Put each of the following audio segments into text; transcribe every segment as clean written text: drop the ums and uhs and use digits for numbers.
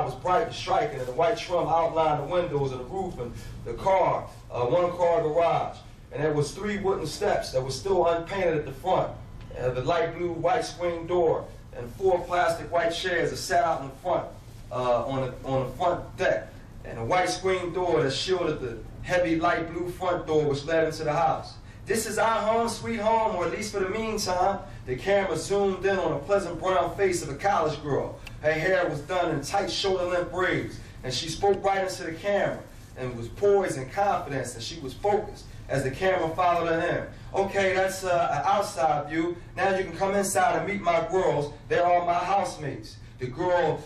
was bright and striking, and the white trim outlined the windows of the roof and the car, one-car garage. And there was 3 wooden steps that were still unpainted at the front, the light blue white screen door, and 4 plastic white chairs that sat out in front on the front deck, and a white screen door that shielded the heavy light blue front door which led into the house. This is our home, sweet home, or at least for the meantime. The camera zoomed in on a pleasant brown face of a college girl. Her hair was done in tight shoulder-length braids, and she spoke right into the camera and was poised and confident, and she was focused as the camera followed her in. Okay, that's an outside view. Now you can come inside and meet my girls. They're all my housemates. The girl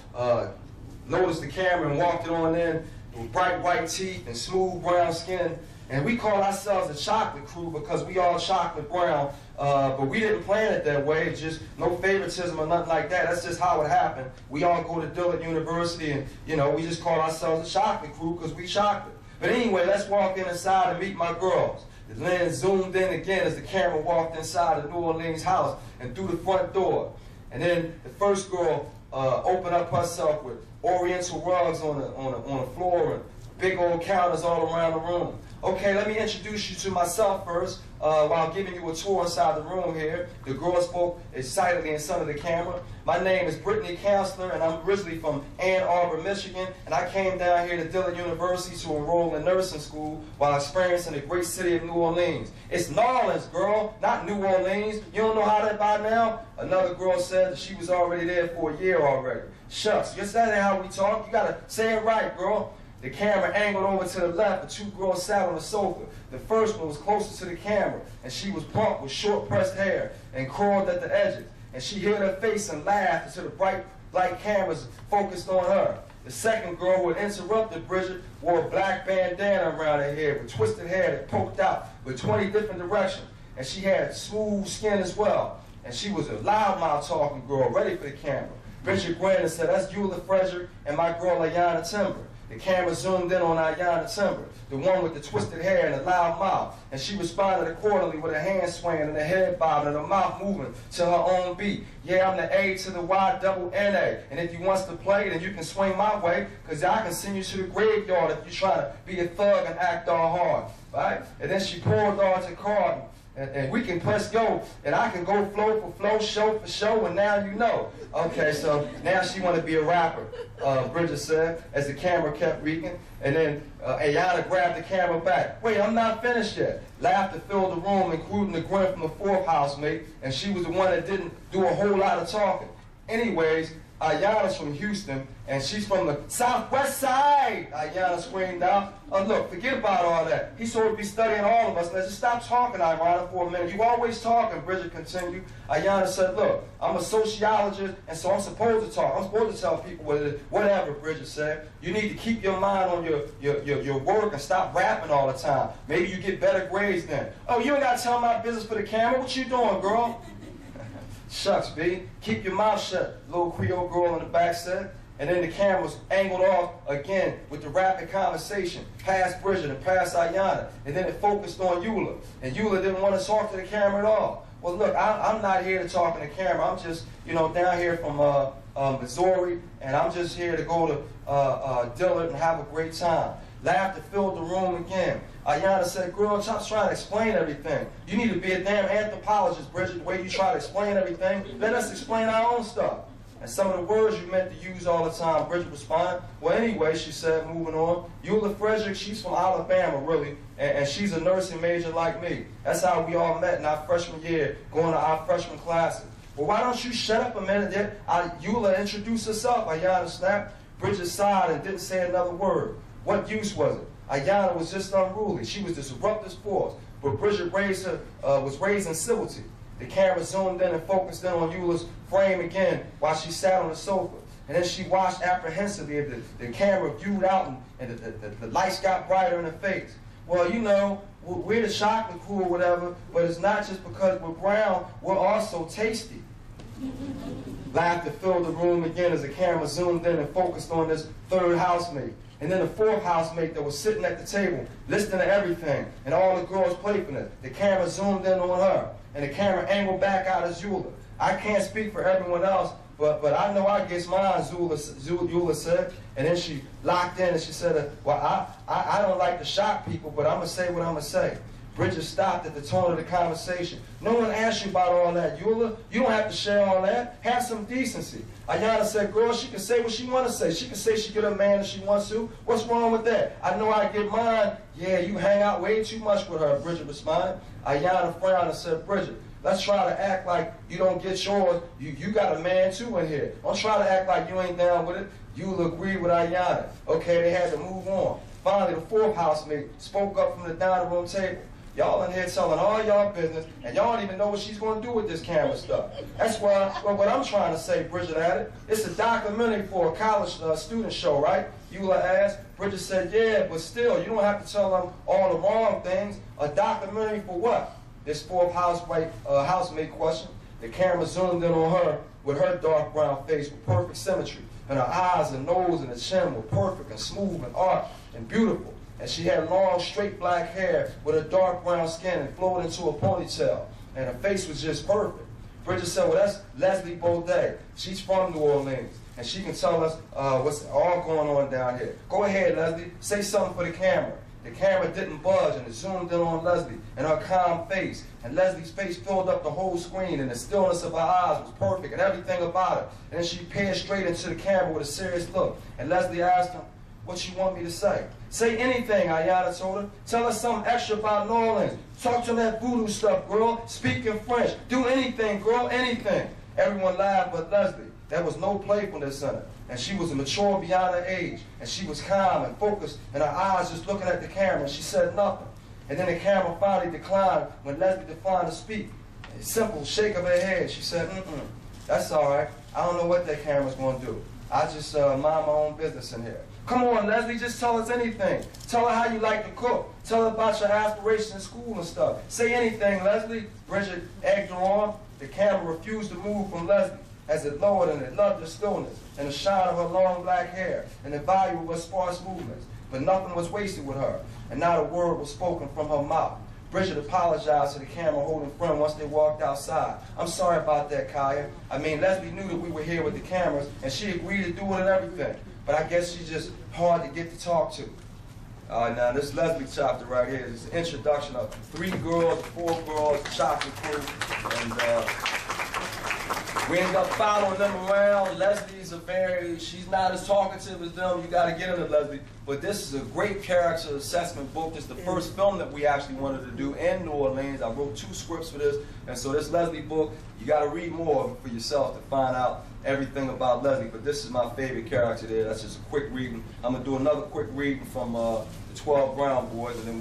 noticed the camera and walked it on in with bright white teeth and smooth brown skin. And we call ourselves the chocolate crew because we all chocolate brown, but we didn't plan it that way. It's just no favoritism or nothing like that. That's just how it happened. We all go to Dillard University, and we just call ourselves the chocolate crew because we chocolate. But anyway, let's walk inside and meet my girls. The lens zoomed in again as the camera walked inside the New Orleans house and through the front door. And then the first girl opened up herself with oriental rugs on the floor and big old counters all around the room. Okay, let me introduce you to myself first while giving you a tour inside the room here. The girl spoke excitedly in front of the camera. My name is Brittany Counselor, and I'm originally from Ann Arbor, Michigan, and I came down here to Dillard University to enroll in nursing school while experiencing the great city of New Orleans. It's New Orleans, girl, not New Orleans. You don't know how that by now? Another girl said that she was already there for a year already. Shucks, just that ain't how we talk. You gotta say it right, girl. The camera angled over to the left, the 2 girls sat on the sofa. The first one was closest to the camera, and she was plump with short pressed hair and curled at the edges. And she hid her face and laughed until the bright light cameras focused on her. The second girl, who had interrupted Bridget, wore a black bandana around her head with twisted hair that poked out with 20 different directions. And she had smooth skin as well. And she was a loudmouth talking girl, ready for the camera. Bridget grinned and said, "That's Eula Frederick and my girl Ayanna Timber." The camera zoomed in on Ayanna Timber, the one with the twisted hair and the loud mouth, and she responded accordingly with her hands swaying and her head bobbing and her mouth moving to her own beat. Yeah, I'm the A to the Y double N-A, and if you wants to play, then you can swing my way, because I can send you to the graveyard if you try to be a thug and act all hard, right? And then she poured out to Carton. And we can press go, and I can go flow for flow, show for show, and now you know. Okay, so now she want to be a rapper, Bridget said, as the camera kept reeking. And then Ayanna grabbed the camera back. Wait, I'm not finished yet. Laughter filled the room, including the grin from the 4th housemate, and she was the one that didn't do a whole lot of talking. Anyways, Ayanna's from Houston, and she's from the Southwest Side. Ayanna screamed out. Look, forget about all that. He's supposed to be studying all of us. Let's just stop talking, Ayanna, for a minute. You always talking, Bridget continued. Ayanna said, look, I'm a sociologist, and so I'm supposed to talk. I'm supposed to tell people what it is. Whatever, Bridget said. You need to keep your mind on your work and stop rapping all the time. Maybe you get better grades then. Oh, you ain't got to tell my business for the camera. What you doing, girl? Shucks, B. Keep your mouth shut, little Creole girl in the back said. And then the cameras angled off again with the rapid conversation, past Bridget and past Ayanna. And then it focused on Eula. And Eula didn't want to talk to the camera at all. Well, look, I'm not here to talk to the camera. I'm just, down here from Missouri, and I'm just here to go to Dillard and have a great time. Laughter filled the room again. Ayanna said, girl, stop trying to explain everything. You need to be a damn anthropologist, Bridget, the way you try to explain everything. Let us explain our own stuff. And some of the words you meant to use all the time, Bridget responded. Well, anyway, she said, moving on. Eula Frederick, she's from Alabama, really, and she's a nursing major like me. That's how we all met in our freshman year, going to our freshman classes. Well, why don't you shut up a minute there? Eula introduced herself, Ayanna snapped. Bridget sighed and didn't say another word. What use was it? Ayanna was just unruly. She was disruptive force, but Bridget was raised in civility. The camera zoomed in and focused in on Eula's frame again while she sat on the sofa. And then she watched apprehensively as the camera viewed out and the lights got brighter in her face. Well, we're the chocolate crew or whatever, but it's not just because we're brown, we're also tasty. Laughter filled the room again as the camera zoomed in and focused on this 3rd housemate. And then the 4th housemate that was sitting at the table, listening to everything, and all the girls playfulness. The camera zoomed in on her, and the camera angled back out as Eula. I can't speak for everyone else, But I know I gets mine, Zula said. And then she locked in and she said, well, I don't like to shock people, but I'm going to say what I'm going to say. Bridget stopped at the tone of the conversation. No one asked you about all that, Eula. You don't have to share all that. Have some decency. Ayana said, girl, she can say what she want to say. She can say she get a man if she wants to. What's wrong with that? I know I get mine. Yeah, you hang out way too much with her, Bridget responded. Ayana frowned and said, Bridget, let's try to act like you don't get yours. You got a man too in here. Don't try to act like you ain't down with it. Eula agreed with Ayana. Okay, they had to move on. Finally, the fourth housemate spoke up from the dining room table. Y'all in here telling all y'all business, and y'all don't even know what she's going to do with this camera stuff. That's why, what I'm trying to say, Bridget added, it's a documentary for a college student show, right? Eula asked. Bridget said, yeah, but still, you don't have to tell them all the wrong things. A documentary for what? This fourth housemate questioned. The camera zoomed in on her with her dark brown face with perfect symmetry, and her eyes and nose and the chin were perfect and smooth and arched and beautiful. And she had long, straight black hair with a dark brown skin and flowed into a ponytail. And her face was just perfect. Bridget said, well, that's Leslie Baudet. She's from New Orleans. And she can tell us what's all going on down here. Go ahead, Leslie. Say something for the camera. The camera didn't budge, and it zoomed in on Leslie and her calm face. And Leslie's face filled up the whole screen, and the stillness of her eyes was perfect, and everything about her. And then she peered straight into the camera with a serious look. And Leslie asked him, what you want me to say? Say anything, Ayana told her. Tell us something extra about New Orleans. Talk to that voodoo stuff, girl. Speak in French. Do anything, girl, anything. Everyone laughed but Leslie. There was no playfulness in her. And she was mature beyond her age. And she was calm and focused, and her eyes just looking at the camera, and she said nothing. And then the camera finally declined when Leslie declined to speak. A simple shake of her head. She said, that's all right. I don't know what that camera's going to do. I just mind my own business in here. Come on, Leslie, just tell us anything. Tell her how you like to cook. Tell her about your aspirations in school and stuff. Say anything, Leslie. Bridget egged her on. The camera refused to move from Leslie as it lowered, and it loved the stillness and the shine of her long black hair and the value of her sparse movements. But nothing was wasted with her, and not a word was spoken from her mouth. Bridget apologized to the camera holding friend once they walked outside. I'm sorry about that, Kaya. I mean, Leslie knew that we were here with the cameras, and she agreed to do it and everything. But I guess she's just hard to get to talk to. Now this Leslie chapter right here is an introduction of 3 girls, 4 girls, chocolate crew, and we ended up following them around. Leslie's she's not as talkative as them. You got to get into Leslie. But this is a great character assessment book. This is the first film that we actually wanted to do in New Orleans. I wrote 2 scripts for this. And so this Leslie book, you got to read more of it for yourself to find out everything about Leslie. But this is my favorite character there. That's just a quick reading. I'm going to do another quick reading from the 12 Brown Boys, and then